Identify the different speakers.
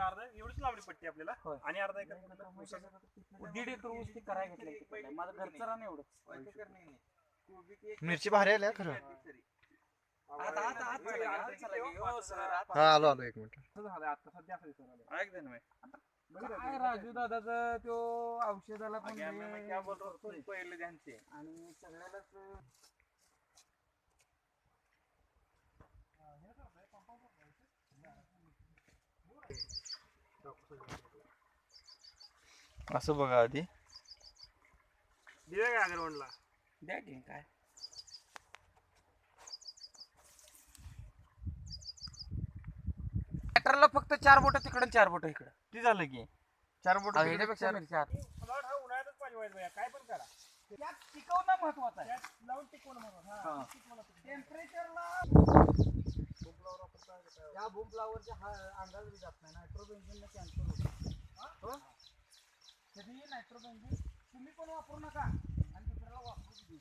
Speaker 1: अर्धा एवढीच लावली पट्टी आपल्याला
Speaker 2: होय.
Speaker 1: आणि अर्धा एकर
Speaker 2: 1.5 एकर ऊस ती करायला घेतलं माझं घरचं रान एवढं.
Speaker 3: मिरची भारी आल्या खरं.
Speaker 2: आत चला की, हो सर, आत.
Speaker 3: हा आलो आलो 1 मिनिट.
Speaker 1: झालं आता सध्या असं दिसून आलं.
Speaker 2: ऐक ना मी. काय राजू दादाचा तो औषधाला पण पहिले त्यांचे आणि सगळ्यालाच असं बघा आधी
Speaker 1: दिव्या का ग्राउंडला
Speaker 2: द्या की काय ट्रॅक्टरला फक्त 4 बोट तिकडं 4 बोट इकडं ती झालं की 4 बोट ह्याच्यापेक्षा चार
Speaker 1: प्लॉट हा उन्हाळ्यातच पाहिजे व्हायला पाहिजे, काय पण करा
Speaker 2: त्यात टिकवणं महत्वाचं आहे.
Speaker 1: त्यात लावून टिकवणं महत्वाचं.
Speaker 2: टेम्परेचरला त्या बूम फ्लावरच्या अंदाज जात नाही नायट्रोबेन्झिनला कॅन्सर होतो. कधीही नायट्रोबेन्झिन तुम्ही पण वापरू नका आणि दुसऱ्याला वापरू देऊ.